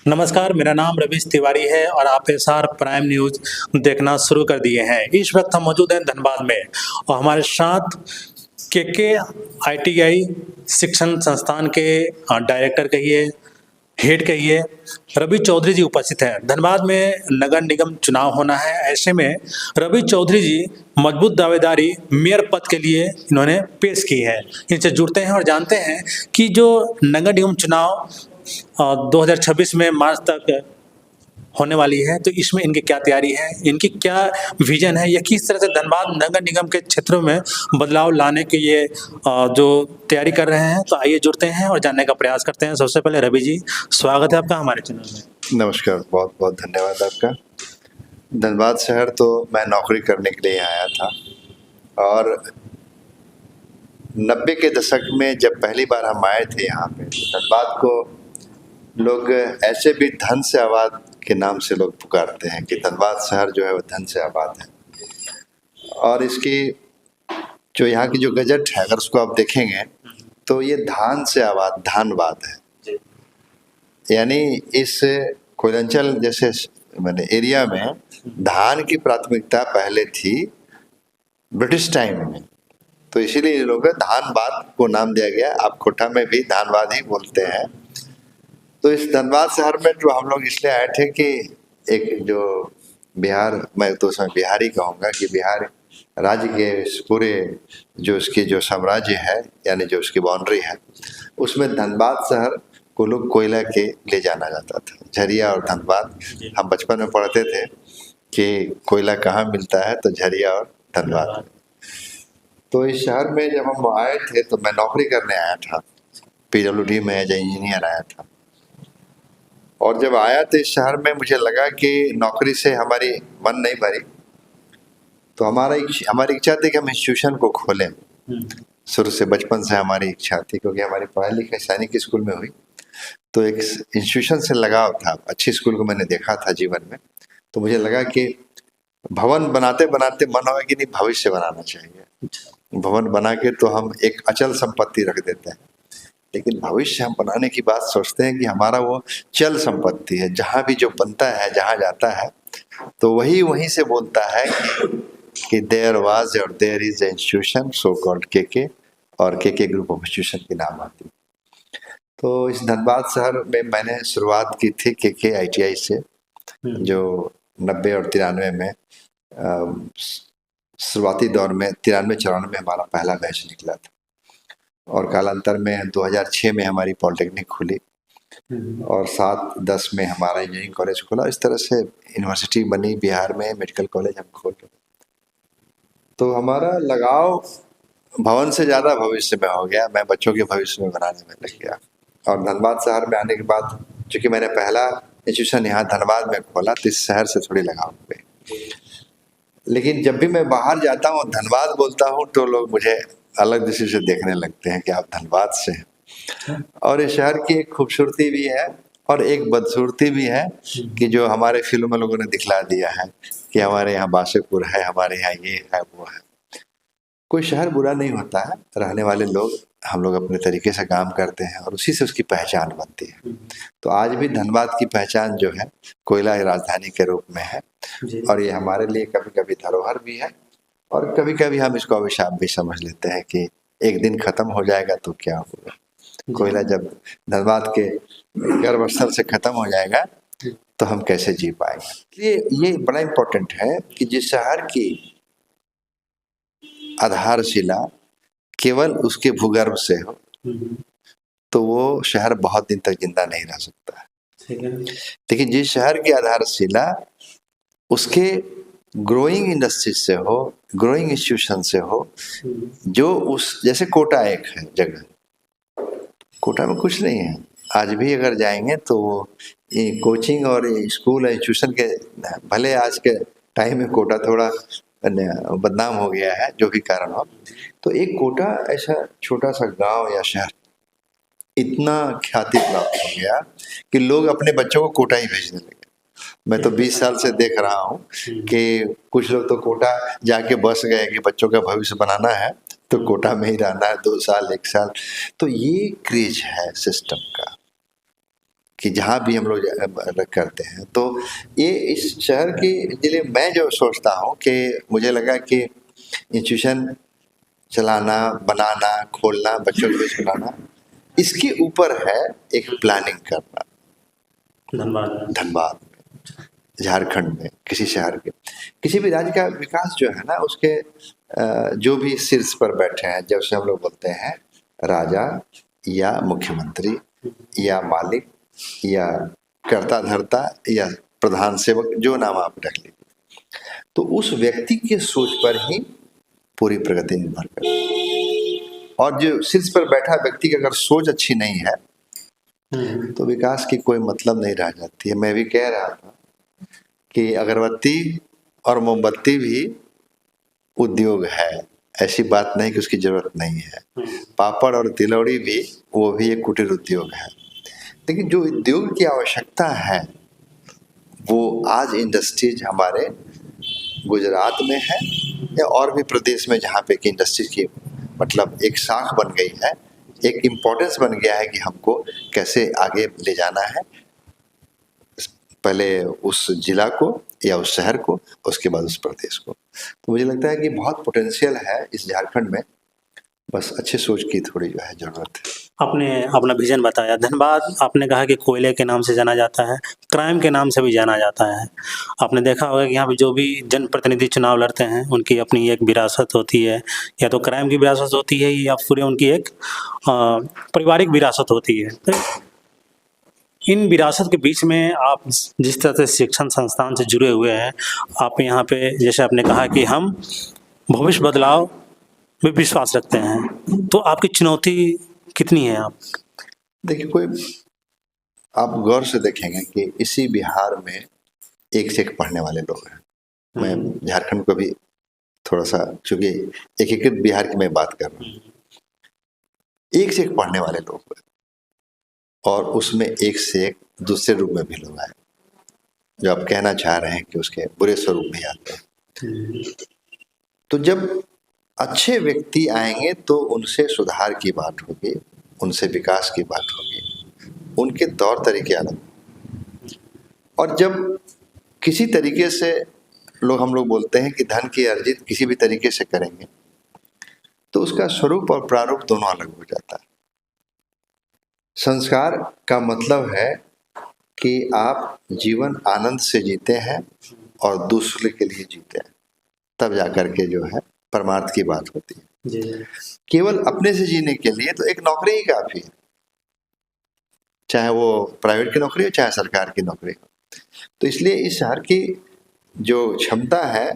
नमस्कार, मेरा नाम रवीश तिवारी है और आप एसआर प्राइम न्यूज़ देखना शुरू कर दिए हैं। इस वक्त हम मौजूद हैं धनबाद में और हमारे साथ केके आईटीआई शिक्षण संस्थान के डायरेक्टर कहिए, हेड कहिए, रवि चौधरी जी उपस्थित हैं। धनबाद में नगर निगम चुनाव होना है, ऐसे में रवि चौधरी जी मजबूत दावेदारी मेयर पद के लिए इन्होंने पेश की है। इनसे जुड़ते हैं और जानते हैं कि जो नगर निगम चुनाव 2026 में मार्च तक होने वाली है, तो इसमें इनकी क्या तैयारी है, इनकी क्या विजन है, या किस तरह से धनबाद नगर निगम के क्षेत्रों में बदलाव लाने के ये जो तैयारी कर रहे हैं। तो आइए जुड़ते हैं और जानने का प्रयास करते हैं। सबसे पहले रवि जी, स्वागत है आपका हमारे चैनल में। नमस्कार, बहुत बहुत धन्यवाद आपका। धनबाद शहर तो मैं नौकरी करने के लिए आया था और 90 के दशक में जब पहली बार हम आए थे यहाँ पे, तो धनबाद को लोग ऐसे भी धन से आबाद के नाम से लोग पुकारते हैं कि धनबाद शहर जो है वो धन से आबाद है। और इसकी जो यहाँ की जो गजट है, अगर उसको आप देखेंगे तो ये धान से आबाद, धानबाद है। यानी इस कोयलंचल जैसे मैंने एरिया में धान की प्राथमिकता पहले थी ब्रिटिश टाइम में, तो इसीलिए ये लोग धानबाद को नाम दिया गया। आप कोटा में भी धानबाद ही बोलते हैं। तो इस धनबाद शहर में जो हम लोग इसलिए आए थे कि एक जो बिहार, मैं तो उसमें बिहारी कहूँगा कि बिहार राज्य के पूरे जो इसकी जो साम्राज्य है, यानी जो उसकी बाउंड्री है, उसमें धनबाद शहर को लोग कोयला के ले जाना जाता था। झरिया और धनबाद, हम बचपन में पढ़ते थे कि कोयला कहाँ मिलता है, तो झरिया और धनबाद। तो इस शहर में जब हम आए थे तो मैं नौकरी करने आया था, PWD में एज इंजीनियर आया था। और जब आया तो इस शहर में मुझे लगा कि नौकरी से हमारी मन नहीं भरी, तो हमारी इच्छा थी कि हम इंस्टीट्यूशन को खोलें। शुरू से बचपन से हमारी इच्छा थी, क्योंकि हमारी पढ़ाई लिखाई सैनिक स्कूल में हुई, तो एक इंस्टीट्यूशन से लगाव था। अच्छी स्कूल को मैंने देखा था जीवन में, तो मुझे लगा कि भवन बनाते बनाते मन हुआ कि नहीं, भविष्य बनाना चाहिए। भवन बना के तो हम एक अचल संपत्ति रख देते हैं, लेकिन भविष्य हम बनाने की बात सोचते हैं कि हमारा वो चल संपत्ति है। जहाँ भी जो बनता है, जहाँ जाता है, तो वही वहीं से बोलता है कि देयर वाज और there is institution so called KK, और केके ग्रुप ऑफ इंस्टीट्यूशन के नाम आती है। तो इस धनबाद शहर में मैंने शुरुआत की थी केके आईटीआई से, जो 90 और 93 में शुरुआती दौर में 93-94 में हमारा पहला बैच निकला था। और कालांतर में 2006 में हमारी पॉलिटेक्निक खुली और 7-10 में हमारा इंजीनियरिंग कॉलेज खुला। इस तरह से यूनिवर्सिटी बनी बिहार में, मेडिकल कॉलेज हम खोले। तो हमारा लगाव भवन से ज़्यादा भविष्य में हो गया। मैं बच्चों के भविष्य में बनाने में लग गया। और धनबाद शहर में आने के बाद, चूँकि मैंने पहला इंस्टीट्यूशन यहाँ धनबाद में खोला, तो इस शहर से थोड़ी लगाव हो गई। लेकिन जब भी मैं बाहर जाता हूँ, धनबाद बोलता हूँ, तो लोग मुझे अलग दृष्टि से देखने लगते हैं कि आप धनबाद से हैं। और इस शहर की एक खूबसूरती भी है और एक बदसूरती भी है कि जो हमारे फिल्म में लोगों ने दिखला दिया है कि हमारे यहाँ बासेपुर है, हमारे यहाँ ये है, वो है। कोई शहर बुरा नहीं होता है, रहने वाले लोग, हम लोग अपने तरीके से काम करते हैं और उसी से उसकी पहचान बनती है। तो आज भी धनबाद की पहचान जो है कोयला राजधानी के रूप में है, और ये हमारे लिए कभी कभी धरोहर भी है और कभी कभी हम इसको अभिशाप भी समझ लेते हैं कि एक दिन खत्म हो जाएगा तो क्या होगा। कोयला जब धनबाद के गर्भस्थल से खत्म हो जाएगा तो हम कैसे जी पाएंगे। ये बड़ा इम्पोर्टेंट है कि जिस शहर की आधारशिला केवल उसके भूगर्भ से हो, तो वो शहर बहुत दिन तक जिंदा नहीं रह सकता है। लेकिन जिस शहर की आधारशिला उसके ग्रोइंग इंडस्ट्री से हो, ग्रोइंग इंस्टीट्यूशन से हो, जो उस जैसे कोटा एक है जगह, कोटा में कुछ नहीं है। आज भी अगर जाएंगे तो कोचिंग और स्कूल इंस्टीट्यूशन के, भले आज के टाइम में कोटा थोड़ा बदनाम हो गया है, जो भी कारण हो, तो एक कोटा ऐसा छोटा सा गांव या शहर इतना ख्याति प्राप्त हो गया कि लोग अपने बच्चों को कोटा ही भेजने लगे। मैं तो 20 साल से देख रहा हूँ कि कुछ लोग तो कोटा जाके बस गए कि बच्चों का भविष्य बनाना है तो कोटा में ही रहना है 2 साल 1 साल। तो ये क्रेज है सिस्टम का कि जहाँ भी हम लोग करते हैं। तो ये इस शहर के लिए मैं जो सोचता हूँ कि मुझे लगा कि इंस्टीट्यूशन चलाना, बनाना, खोलना, बच्चों को बनाना, इसके ऊपर है एक प्लानिंग करना। धनबाद में, झारखंड में, किसी शहर के, किसी भी राज्य का विकास जो है ना, उसके जो भी शीर्ष पर बैठे हैं, जैसे हम लोग बोलते हैं राजा या मुख्यमंत्री या मालिक या कर्ता धर्ता या प्रधान सेवक, जो नाम आप रख लीजिए, तो उस व्यक्ति के सोच पर ही पूरी प्रगति निर्भर करती है। और जो शीर्ष पर बैठा व्यक्ति की अगर सोच अच्छी नहीं है तो विकास की कोई मतलब नहीं रह जाती है। मैं भी कह रहा था कि अगरबत्ती और मोमबत्ती भी उद्योग है, ऐसी बात नहीं कि उसकी जरूरत नहीं है। पापड़ और तिलौड़ी भी, वो भी एक कुटीर उद्योग है। लेकिन जो उद्योग की आवश्यकता है वो आज इंडस्ट्रीज हमारे गुजरात में है या और भी प्रदेश में, जहाँ पे कि इंडस्ट्रीज की मतलब एक शाख बन गई है, एक इम्पोर्टेंस बन गया है कि हमको कैसे आगे ले जाना है, पहले उस जिला को या उस शहर को, उसके बाद उस प्रदेश को। तो मुझे लगता है कि बहुत पोटेंशियल है इस झारखंड में, बस अच्छे सोच की थोड़ी जो है जरूरत है। आपने अपना विजन बताया। धनबाद आपने कहा कि कोयले के नाम से जाना जाता है, क्राइम के नाम से भी जाना जाता है। आपने देखा होगा कि यहाँ पे जो भी जनप्रतिनिधि चुनाव लड़ते हैं उनकी अपनी एक विरासत होती है, या तो क्राइम की विरासत होती है या पूरी उनकी एक पारिवारिक विरासत होती है। तो इन विरासत के बीच में आप जिस तरह से शिक्षण संस्थान से जुड़े हुए हैं, आप यहाँ पे जैसे आपने कहा कि हम भविष्य बदलाव में विश्वास रखते हैं, तो आपकी चुनौती कितनी है? आप देखिए, कोई आप गौर से देखेंगे कि इसी बिहार में एक से एक पढ़ने वाले लोग हैं। मैं झारखंड को भी थोड़ा सा, चूंकि एकीकृत बिहार की मैं बात कर रहा हूँ, एक से एक पढ़ने वाले लोग हैं और उसमें एक से एक दूसरे रूप में भी लोग आए, जो आप कहना चाह रहे हैं कि उसके बुरे स्वरूप भी आते हैं। तो जब अच्छे व्यक्ति आएंगे तो उनसे सुधार की बात होगी, उनसे विकास की बात होगी, उनके तौर तरीके अलग। और जब किसी तरीके से हम लोग बोलते हैं कि धन की अर्जित किसी भी तरीके से करेंगे तो उसका स्वरूप और प्रारूप दोनों अलग हो जाता है। संस्कार का मतलब है कि आप जीवन आनंद से जीते हैं और दूसरे के लिए जीते हैं, तब जाकर के जो है परमार्थ की बात होती है। जी। केवल अपने से जीने के लिए तो एक नौकरी ही काफी है, चाहे वो प्राइवेट की नौकरी हो चाहे सरकार की नौकरी हो। तो इसलिए इस शहर की जो क्षमता है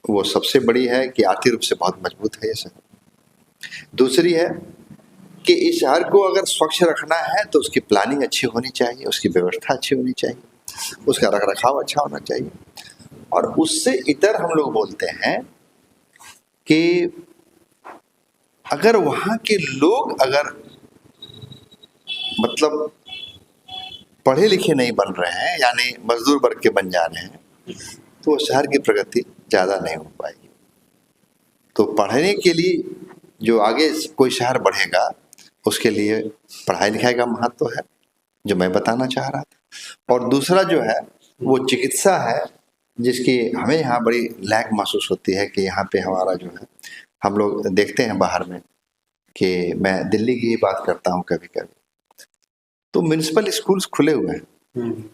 वो सबसे बड़ी है कि आर्थिक रूप से बहुत मजबूत है ये शहर। दूसरी है कि इस शहर को अगर स्वच्छ रखना है तो उसकी प्लानिंग अच्छी होनी चाहिए, उसकी व्यवस्था अच्छी होनी चाहिए, उसका रख रखाव अच्छा होना चाहिए। और उससे इतर हम लोग बोलते हैं कि अगर वहाँ के लोग अगर मतलब पढ़े लिखे नहीं बन रहे हैं, यानी मजदूर वर्ग के बन जा रहे हैं, तो वो शहर की प्रगति ज़्यादा नहीं हो पाएगी। तो पढ़ने के लिए जो आगे कोई शहर बढ़ेगा उसके लिए पढ़ाई लिखाई का महत्व है, जो मैं बताना चाह रहा था। और दूसरा जो है वो चिकित्सा है, जिसकी हमें यहाँ बड़ी लैक महसूस होती है कि यहाँ पे हमारा जो है, हम लोग देखते हैं बाहर में, कि मैं दिल्ली की ही बात करता हूँ कभी कभी, तो म्यूनिसिपल स्कूल्स खुले हुए हैं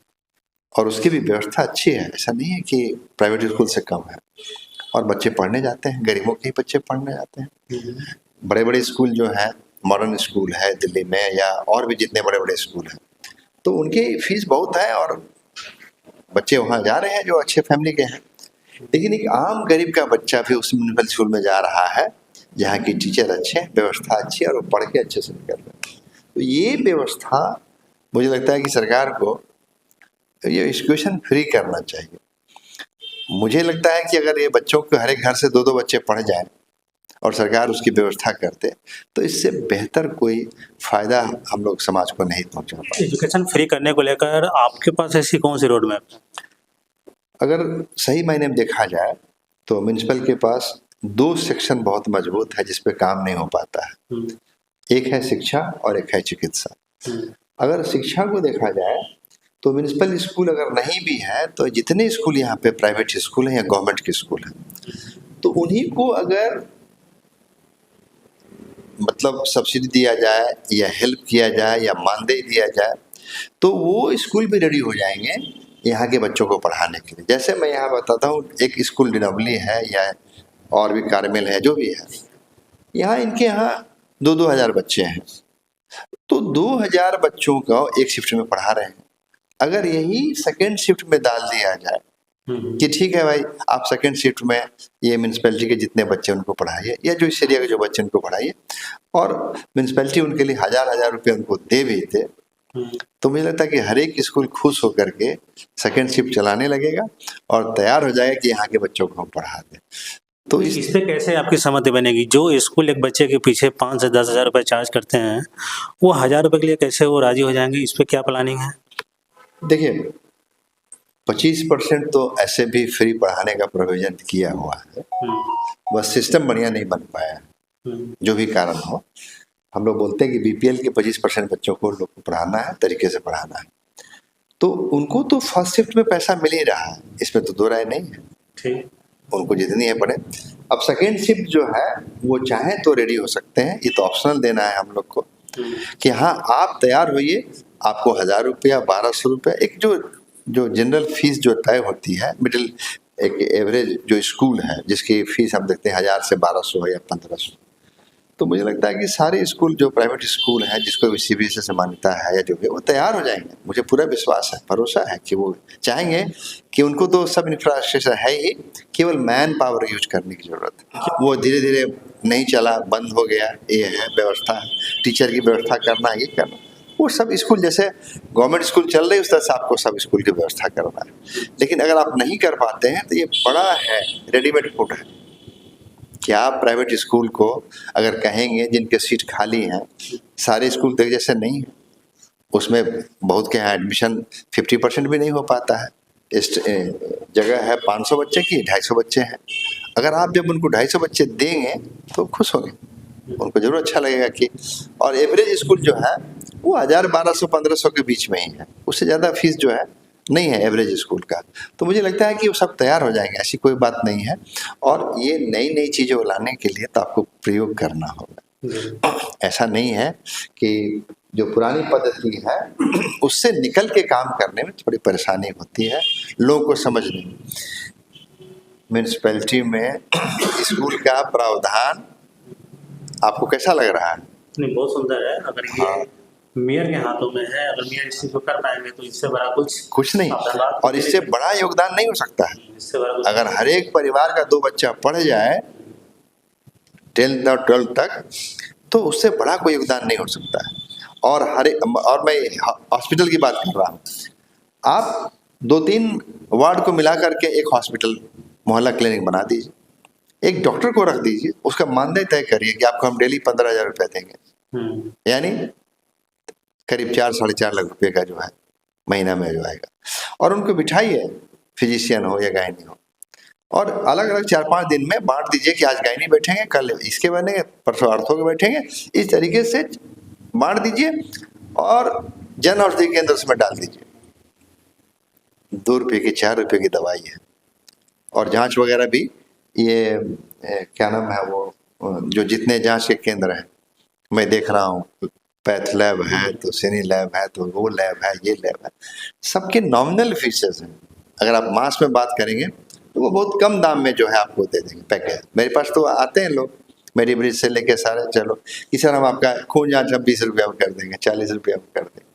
और उसकी भी व्यवस्था अच्छी है, ऐसा नहीं है कि प्राइवेट स्कूल से कम है, और बच्चे पढ़ने जाते हैं, गरीबों के ही बच्चे पढ़ने जाते हैं। बड़े बड़े स्कूल जो है, मॉडर्न स्कूल है दिल्ली में या और भी जितने बड़े बड़े स्कूल हैं, तो उनकी फीस बहुत है और बच्चे वहाँ जा रहे हैं जो अच्छे फैमिली के हैं। लेकिन एक आम गरीब का बच्चा भी उस म्यूनिसिपल स्कूल में जा रहा है जहाँ की टीचर अच्छे, व्यवस्था अच्छी और वो पढ़ के अच्छे से निकल रहे हैं। तो ये व्यवस्था मुझे लगता है कि सरकार को ये एजुकेशन फ्री करना चाहिए। मुझे लगता है कि अगर ये बच्चों को हर एक घर से 2-2 बच्चे पढ़ जाएं और सरकार उसकी व्यवस्था करते तो इससे बेहतर कोई फायदा हम लोग समाज को नहीं पहुंचा पाए। एजुकेशन फ्री करने को लेकर आपके पास ऐसी कौन सी रोड मैप है? अगर सही मायने में देखा जाए तो म्यूनिसिपल के पास 2 सेक्शन बहुत मजबूत है जिस पे काम नहीं हो पाता है। एक है शिक्षा और एक है चिकित्सा। अगर शिक्षा को देखा जाए तो म्यूनिसिपल स्कूल अगर नहीं भी है तो जितने स्कूल यहाँ पे प्राइवेट स्कूल हैं या गवर्नमेंट के स्कूल हैं तो उन्हीं को अगर मतलब सब्सिडी दिया जाए या हेल्प किया जाए या मानदेय दिया जाए तो वो स्कूल भी रेडी हो जाएंगे यहाँ के बच्चों को पढ़ाने के लिए। जैसे मैं यहाँ बताता हूँ, एक स्कूल डिनवली है या और भी कारमेल है, जो भी है, यहाँ इनके यहाँ 2,000 बच्चे हैं, तो 2,000 बच्चों को एक शिफ्ट में पढ़ा रहे हैं। अगर यही सेकेंड शिफ्ट में डाल दिया जाए कि ठीक है भाई, आप सेकेंड शिफ्ट में ये म्यूनसिपैलिटी के जितने बच्चे उनको पढ़ाइए या जो इस एरिया के जो बच्चे उनको पढ़ाइए, और म्यूनसिपैलिटी उनके लिए 1,000 रुपये उनको दे भी दे, तो मुझे लगता है कि हर एक स्कूल खुश होकर के सेकेंड शिफ्ट चलाने लगेगा और तैयार हो जाएगा कि यहाँ के बच्चों को हम पढ़ा दें। तो इस पे कैसे आपकी सहमति बनेगी? जो स्कूल एक बच्चे के पीछे 5 से 10,000 रुपये चार्ज करते हैं, वो 1,000 रुपये के लिए कैसे वो राजी हो जाएंगे? इस पे क्या प्लानिंग है? देखिए, 25% तो ऐसे भी फ्री पढ़ाने का प्रोविजन किया हुआ है, बस सिस्टम बढ़िया नहीं बन पाया है। जो भी कारण हो, हम लोग बोलते हैं कि बीपीएल के 25% बच्चों को लोग को पढ़ाना है, तरीके से पढ़ाना है, तो उनको तो फर्स्ट शिफ्ट में पैसा मिल ही रहा है, इसमें तो दो राय नहीं है। ठीक, उनको जितनी है पढ़े। अब सेकेंड शिफ्ट जो है वो चाहे तो रेडी हो सकते हैं, ये तो ऑप्शनल देना है हम लोग को कि हाँ आप तैयार होइए, आपको 1,000 रुपया 1,200 रुपया एक जो जनरल फीस जो तय होती है, मिडिल एक एवरेज जो स्कूल है जिसकी फीस हम देखते हैं 1,000 से 1,200 या 1,500, तो मुझे लगता है कि सारे स्कूल जो प्राइवेट स्कूल हैं जिसको भी सीबीएसई से मान्यता है या जो भी, वो तैयार हो जाएंगे। मुझे पूरा विश्वास है, भरोसा है कि वो चाहेंगे कि उनको तो सब इंफ्रास्ट्रक्चर है ही, केवल मैन पावर यूज करने की जरूरत है। वो धीरे धीरे नहीं चला, बंद हो गया, ये है व्यवस्था, टीचर की व्यवस्था करना, ये करना, वो सब स्कूल जैसे गवर्नमेंट स्कूल चल रहे उस तरह से आपको सब स्कूल की व्यवस्था करना है। लेकिन अगर आप नहीं कर पाते हैं तो ये बड़ा है, रेडीमेड फूड है कि आप प्राइवेट स्कूल को अगर कहेंगे जिनके सीट खाली हैं, सारे स्कूल तो जैसे नहीं है, उसमें बहुत के यहाँ एडमिशन 50% भी नहीं हो पाता है। इस जगह है 500 बच्चे की, 250 बच्चे हैं, अगर आप जब उनको 250 बच्चे देंगे तो खुश होंगे, उनको जरूर अच्छा लगेगा कि, और एवरेज स्कूल जो है वो 1,000, 1,200, 1,500 के बीच में ही है, उससे ज़्यादा फीस जो है नहीं है एवरेज स्कूल का। तो मुझे लगता है कि वो सब तैयार हो जाएंगे, ऐसी कोई बात नहीं है। और ये नई नई चीज़ें लाने के लिए तो आपको प्रयोग करना होगा, ऐसा नहीं है कि जो पुरानी पद्धति है उससे निकल के काम करने में थोड़ी परेशानी होती है लोगों को समझने में। म्यूनसिपैलिटी में स्कूल का प्रावधान आपको कैसा लग रहा है? नहीं, बहुत सुंदर है। अगर ये मेयर के हाथों में है, अगर मेयर इस चीज को कर पाएंगे तो इससे बड़ा कुछ नहीं, और इससे बड़ा योगदान नहीं हो सकता है। इससे बड़ा अगर हर एक परिवार का 2 बच्चा पढ़ जाए 10th और 12th तक, तो उससे बड़ा कोई योगदान नहीं हो सकता है। और और मैं हॉस्पिटल की बात कर रहा हूँ, आप 2-3 वार्ड को मिला करके एक हॉस्पिटल मोहल्ला क्लिनिक बना दीजिए, एक डॉक्टर को रख दीजिए, उसका मानदेय तय करिए कि आपको हम डेली 15,000 रुपया देंगे, यानी करीब 4-4.5 लाख रुपए का जो है महीना में जो आएगा, और उनको बिठाइए, फिजिशियन हो या गायनी हो, और अलग अलग 4-5 दिन में बांट दीजिए कि आज गायनी बैठेंगे, कल इसके बनेंगे, परसों आर्थो के बैठेंगे, इस तरीके से बांट दीजिए और जन औषधि केंद्र उसमें डाल दीजिए। 2 रुपये की 4 रुपये की दवाई है, और जांच वगैरह भी ये क्या नाम है वो जो जितने जांच के केंद्र हैं मैं देख रहा हूँ, पैथ लैब है तो सिनी लैब है तो वो लैब है, ये लैब है, सबके नॉमिनल फीसेस हैं। अगर आप मास में बात करेंगे तो वो बहुत कम दाम में जो है आपको दे देंगे पैकेज। मेरे पास तो आते हैं लोग मेरी ब्रिज से लेके सारे, चलो कि सर हम आपका खून जांच हम 20 रुपया में कर देंगे, 40 रुपया में कर देंगे,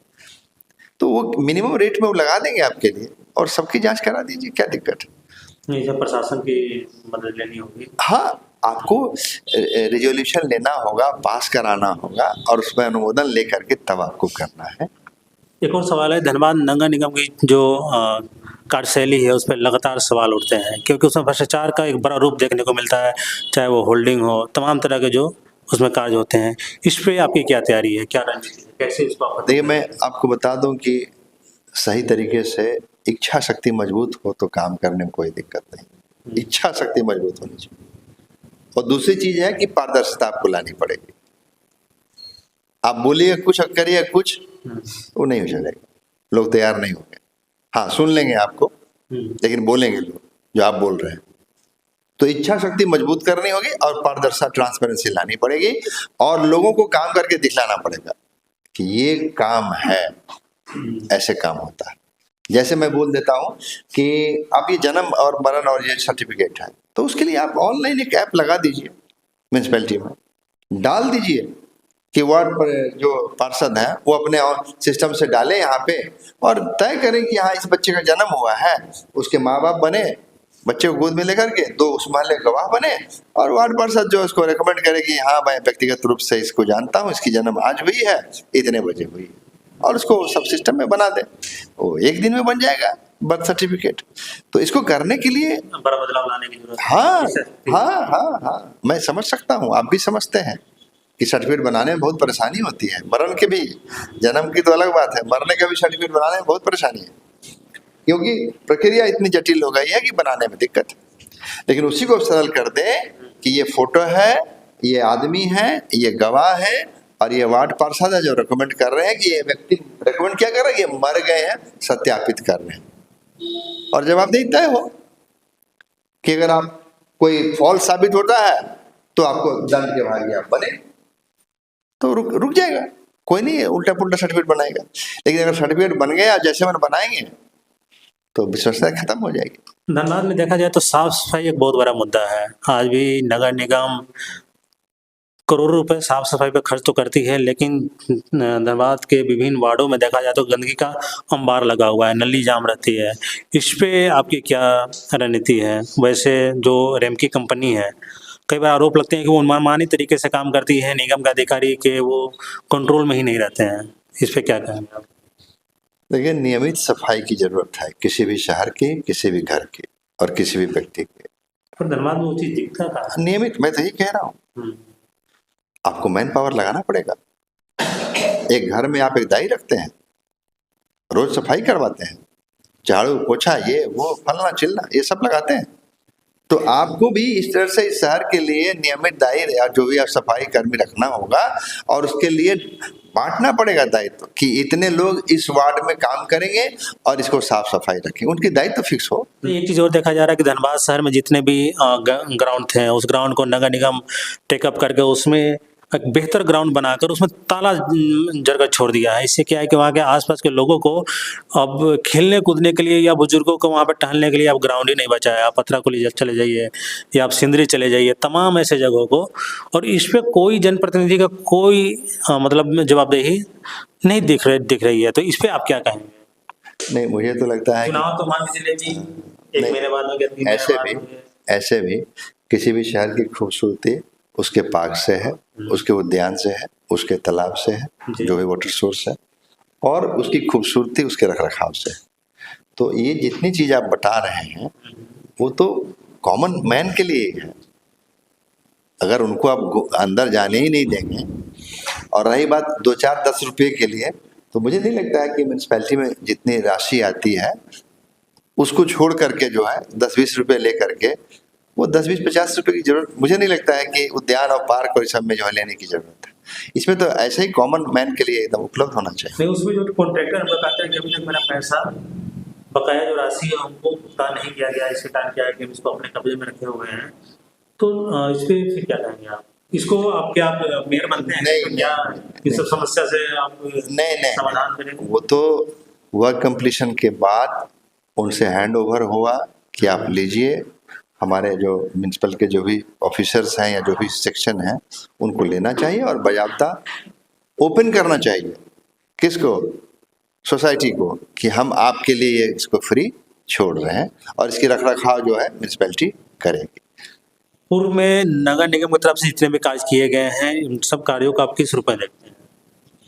तो वो मिनिमम रेट में वो लगा देंगे आपके लिए, और सबकी जाँच करा दीजिए, क्या दिक्कत है? नहीं, जब प्रशासन की मदद लेनी होगी। हाँ, आपको रिजोल्यूशन लेना होगा, पास कराना होगा, और उसमें अनुमोदन लेकर के तब आपको करना है। एक और सवाल है, धनबाद नगर निगम की जो कार्यशैली है उस पर लगातार सवाल उठते हैं, क्योंकि उसमें भ्रष्टाचार का एक बड़ा रूप देखने को मिलता है, चाहे वो होल्डिंग हो, तमाम तरह के जो उसमें कार्य होते हैं। इस पर आपकी क्या तैयारी है, क्या रणनीति है, कैसे इसको? देखिए, मैं आपको बता दूं कि सही तरीके से इच्छा शक्ति मजबूत हो तो काम करने में कोई दिक्कत नहीं, इच्छा शक्ति मजबूत होनी चाहिए। और दूसरी चीज है कि पारदर्शिता आपको लानी पड़ेगी। आप बोलिए कुछ और करिए कुछ, वो नहीं हो जाएगा, लोग तैयार नहीं होंगे। हाँ, सुन लेंगे आपको, लेकिन बोलेंगे लोग जो आप बोल रहे हैं। तो इच्छा शक्ति मजबूत करनी होगी और पारदर्शिता, ट्रांसपेरेंसी लानी पड़ेगी और लोगों को काम करके दिखलाना पड़ेगा कि ये काम है, ऐसे काम होता है। जैसे मैं बोल देता हूँ कि अब ये जन्म और मरण और ये सर्टिफिकेट है, तो उसके लिए आप ऑनलाइन एक ऐप लगा दीजिए, म्यूनसिपैलिटी में डाल दीजिए कि वार्ड पर जो पार्षद हैं वो अपने सिस्टम से डालें यहाँ पे और तय करें कि हाँ, इस बच्चे का जन्म हुआ है, उसके माँ बाप बने, बच्चे को गोद में लेकर के 2 उस मोहल्ले गवाह बने और वार्ड पार्षद जो उसको रिकमेंड करे कि हाँ, मैं व्यक्तिगत रूप से इसको जानता हूँ, इसकी जन्म आज हुई है, इतने बजे हुई है, और उसको सब सिस्टम में बना दे। वो 1 दिन में बन जाएगा बर्थ सर्टिफिकेट। तो इसको करने के लिए बड़ा बदलाव लाने की जरूरत है। हाँ, मैं समझ सकता हूँ, आप भी समझते हैं कि सर्टिफिकेट बनाने में बहुत परेशानी होती है। मरण के भी, जन्म की तो अलग बात है, मरने का भी सर्टिफिकेट बनाने में बहुत परेशानी है, क्योंकि प्रक्रिया इतनी जटिल हो गई है कि बनाने में दिक्कत है। लेकिन उसी को सरल कर दे कि ये फोटो है, ये आदमी है, ये गवाह है और ये वार्ड पार्षद है जो रिकमेंड कर रहे हैं कि ये व्यक्ति रिकमेंड क्या कर रहे हैं, ये मर गए हैं, सत्यापित कर रहे हैं। और जवाबदेही तय हो कि अगर आप कोई फॉल्स साबित होता है तो आपको दंड के भागी आप बने, तो रुक जाएगा, कोई नहीं उल्टा पुल्टा सर्टिफिकेट बनाएगा। लेकिन अगर सर्टिफिकेट बन गया जैसे मन बनाएंगे तो विश्वसनीयता खत्म हो जाएगी। धनबाद में देखा जाए तो साफ सफाई एक बहुत बड़ा मुद्दा है। आज भी नगर निगम करोड़ों रुपए साफ सफाई पे खर्च तो करती है, लेकिन धनबाद के विभिन्न वार्डों में देखा जाए तो गंदगी का अंबार लगा हुआ है, नली जाम रहती है। इस पे आपकी क्या रणनीति है? वैसे जो रेमकी कंपनी है, कई बार आरोप लगते हैं कि वो मनमानी तरीके से काम करती है, निगम का अधिकारी के वो कंट्रोल में ही नहीं रहते हैं। इस पे क्या कहेंगे आप? देखिए, नियमित सफाई की जरूरत है किसी भी शहर के, किसी भी घर के और किसी भी व्यक्ति के। पर धनबाद में वो चीज दिखता है नियमित, मैं तो यही कह रहा हूँ, आपको मैन पावर लगाना पड़ेगा। एक घर में आप एक दाई रखते हैं, रोज सफाई करवाते हैं, झाड़ू पोछा ये वो फलना चिलना ये सब लगाते हैं, तो आपको भी इस तरह से इस शहर के लिए नियमित दायित्व या जो भी आप सफाई कर्मी रखना होगा और उसके लिए बांटना पड़ेगा दायित्व कि इतने लोग इस वार्ड में काम करेंगे और इसको साफ सफाई रखेंगे, उनकी दायित्व फिक्स हो। तो एक चीज़ और देखा जा रहा है कि धनबाद शहर में जितने भी ग्राउंड थे, उस ग्राउंड को नगर निगम टेकअप करके उसमें एक बेहतर ग्राउंड बनाकर उसमें ताला जगह छोड़ दिया है। इससे क्या है कि वहाँ के आसपास के लोगों को अब खेलने कूदने के लिए या बुजुर्गों को वहाँ पर टहलने के लिए अब ग्राउंड ही नहीं बचा है। आप पथराकुली चले जाइए या आप सिंदरी चले जाइए, तमाम ऐसे जगहों को, और इस पर कोई जनप्रतिनिधि का कोई मतलब जवाबदेही नहीं दिख रही है। तो इस पर आप क्या कहेंगे? नहीं, मुझे तो लगता है चुनाव तो मान लीजिए जी एक महीने बाद हो गया, 3 महीने बाद हो गया। ऐसे भी किसी भी शहर की खूबसूरती उसके पार्क से है, उसके उद्यान से है, उसके तालाब से है, जो भी वाटर सोर्स है, और उसकी खूबसूरती उसके रखरखाव से है। तो ये जितनी चीज आप बता रहे हैं वो तो कॉमन मैन के लिए है। अगर उनको आप अंदर जाने ही नहीं देंगे, और रही बात 2, 4, 10 रुपये के लिए, तो मुझे नहीं लगता है कि म्यूनसिपैलिटी में जितनी राशि आती है उसको छोड़ करके जो है 10-20 रुपये ले करके वो 10-20, 50 रुपये की जरूरत मुझे नहीं लगता है कि उद्यान और पार्क और सब में जो है लेने की जरूरत है। इसमें तो ऐसे ही कॉमन मैन के लिए एकदम उपलब्ध होना चाहिए। नहीं, उसमें जो कॉन्ट्रैक्टर बताते हैं कि अभी तक मेरा पैसा बकाया जो राशि है हमको भुगतान नहीं किया गया, इसके कारण क्या है कि हम इसको अपने कब्जे में रखे हुए हैं। तो इस पे फिर क्या कहेंगे आप? इसको आप क्या मेयर बनते हैं? नहीं, क्या इस सब समस्या से आप नहीं समाधान करेंगे? वो तो वर्क कंप्लीशन के बाद उनसे हैंड ओवर हुआ कि आप लीजिए, हमारे जो म्यूनसिपल के जो भी ऑफिसर्स हैं या जो भी सेक्शन हैं उनको लेना चाहिए और बाकायदा ओपन करना चाहिए। किसको? सोसाइटी को, कि हम आपके लिए इसको फ्री छोड़ रहे हैं और इसकी रखरखाव जो है म्यूनसिपैलिटी करेगी। पूर्व में नगर निगम की तरफ से जितने भी कार्य किए गए हैं, उन सब कार्यों को आप किस रूप में देखते हैं?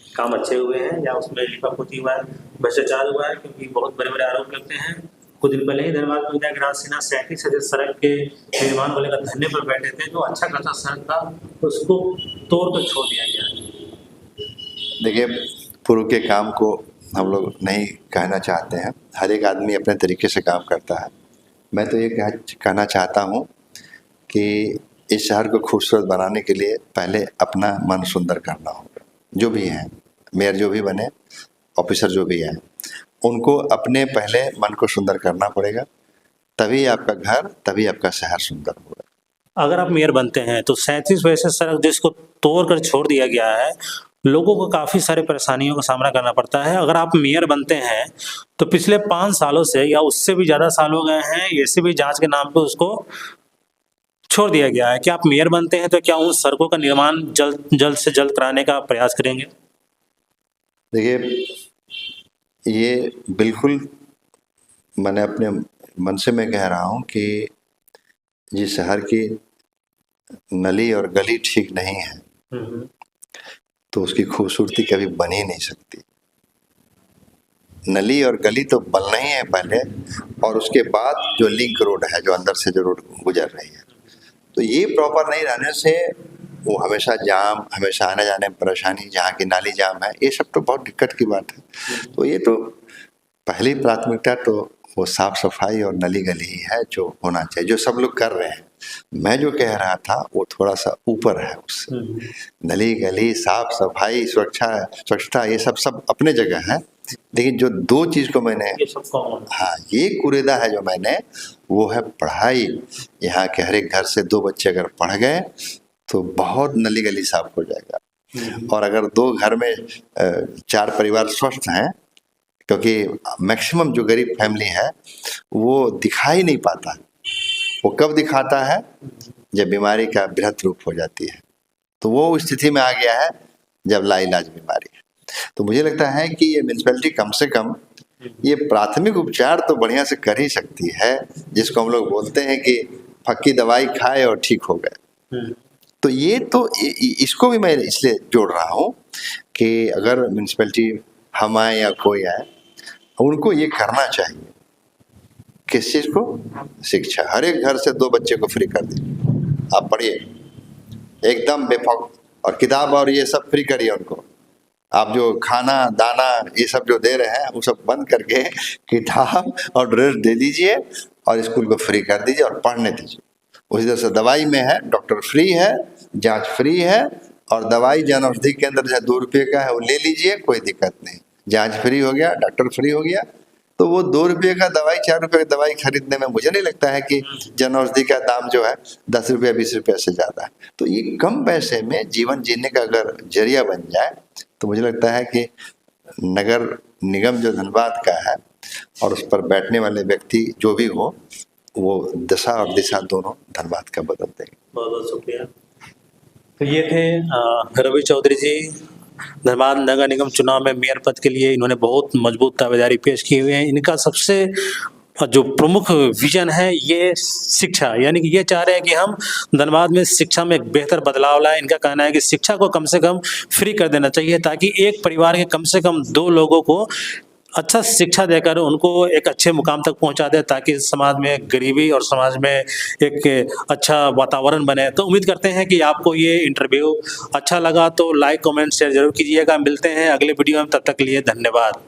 काम अच्छे हुए हैं या उसमें लिपापोती हुआ है, भ्रष्टाचार हुआ है? क्योंकि बहुत बड़े बड़े आरोप लगते हैं। कुछ दिन पहले ही धनबाद में विधायक राज सिन्हा 37 सदस्य सड़क के निर्माण को लेकर धरने पर बैठे थे। जो अच्छा खासा सड़क था उसको तोड़ कर छोड़ दिया गया। देखिए, पूर्व के काम को हम लोग नहीं कहना चाहते हैं, हर एक आदमी अपने तरीके से काम करता है। मैं तो ये कहना चाहता हूँ कि इस शहर को खूबसूरत बनाने के लिए पहले अपना मन सुंदर करना होगा। जो भी हैं, मेयर जो भी बने, ऑफिसर जो भी हैं, उनको अपने पहले मन को सुंदर करना पड़ेगा, तभी आपका घर, तभी आपका शहर सुंदर होगा। अगर आप मेयर बनते हैं तो 37 वैसे सड़क जिसको तोड़ कर छोड़ दिया गया है, लोगों को काफ़ी सारी परेशानियों का सामना करना पड़ता है। अगर आप मेयर बनते हैं तो पिछले 5 सालों से या उससे भी ज़्यादा साल हो गए हैं एसीबी जांच के नाम पे उसको छोड़ दिया गया है। क्या आप मेयर बनते हैं तो क्या उन सड़कों का निर्माण जल्द से जल्द कराने का प्रयास करेंगे? देखिए, ये बिल्कुल मैंने अपने मन से मैं कह रहा हूँ कि जिस शहर की नली और गली ठीक नहीं है तो उसकी खूबसूरती कभी बन ही नहीं सकती। नली और गली तो बनना ही है पहले, और उसके बाद जो लिंक रोड है, जो अंदर से जो रोड गुजर रही है, तो ये प्रॉपर नहीं रहने से वो हमेशा जाम, हमेशा आने जाने में परेशानी, जहाँ की नाली जाम है, ये सब तो बहुत दिक्कत की बात है। तो ये तो पहली प्राथमिकता तो वो साफ सफाई और नली गली ही है जो होना चाहिए, जो सब लोग कर रहे हैं। मैं जो कह रहा था वो थोड़ा सा ऊपर है उससे। नली गली, साफ सफाई, स्वच्छता ये सब अपने जगह है, लेकिन जो दो चीज को मैंने, हाँ, ये कुरेदा है जो मैंने, वो है पढ़ाई। यहाँ के हर एक घर से 2 बच्चे अगर पढ़ गए तो बहुत नली गली साफ हो जाएगा। और अगर 2 घर में 4 परिवार स्वस्थ हैं, क्योंकि मैक्सिमम जो गरीब फैमिली है वो दिखाई नहीं पाता, वो कब दिखाता है, जब बीमारी का बृहत रूप हो जाती है, तो वो स्थिति में आ गया है जब लाइलाज बीमारी है। तो मुझे लगता है कि ये म्यूनसिपैलिटी कम से कम ये प्राथमिक उपचार तो बढ़िया से कर ही सकती है, जिसको हम लोग बोलते हैं कि फक्की दवाई खाए और ठीक हो गए। तो ये तो इसको भी मैं इसलिए जोड़ रहा हूँ कि अगर म्यूनसिपैलिटी हम आए या कोई आए, उनको ये करना चाहिए। किस चीज को? शिक्षा। हर एक घर से 2 बच्चे को फ्री कर दीजिए, आप पढ़िए एकदम बेफाक, और किताब और ये सब फ्री करिए उनको। आप जो खाना दाना ये सब जो दे रहे हैं वो सब बंद करके किताब और ड्रेस दे दीजिए और स्कूल को फ्री कर दीजिए और पढ़ने दीजिए। उसी तरह से दवाई में है, डॉक्टर फ्री है, जांच फ्री है, और दवाई जन औषधि केंद्र जो 2 रुपये का है वो ले लीजिए, कोई दिक्कत नहीं। जांच फ्री हो गया, डॉक्टर फ्री हो गया, तो वो 2 रुपये का दवाई, 4 रुपये का दवाई खरीदने में मुझे नहीं लगता है कि जन औषधि का दाम जो है 10 रुपया 20 रुपये से ज़्यादा है। तो ये कम पैसे में जीवन जीने का अगर जरिया बन जाए तो मुझे लगता है कि नगर निगम जो धनबाद का है और उस पर बैठने वाले व्यक्ति जो भी हो, वो दशा और दिशा दोनों धनबाद का बदल देंगे। बहुत बहुत शुक्रिया। तो ये थे रवि चौधरी जी। धनबाद नगर निगम चुनाव में मेयर पद के लिए इन्होंने बहुत मजबूत दावेदारी पेश की हुई है। इनका सबसे जो प्रमुख विजन है ये शिक्षा, यानी कि ये चाह रहे हैं कि हम धनबाद में शिक्षा में एक बेहतर बदलाव लाएं। इनका कहना है कि शिक्षा को कम से कम फ्री कर देना चाहिए, ताकि एक परिवार के कम से कम 2 लोगों को अच्छा शिक्षा देकर उनको एक अच्छे मुकाम तक पहुंचा दे, ताकि समाज में गरीबी और समाज में एक अच्छा वातावरण बने। तो उम्मीद करते हैं कि आपको ये इंटरव्यू अच्छा लगा, तो लाइक कमेंट शेयर जरूर कीजिएगा। मिलते हैं अगले वीडियो में, तब तक के लिए धन्यवाद।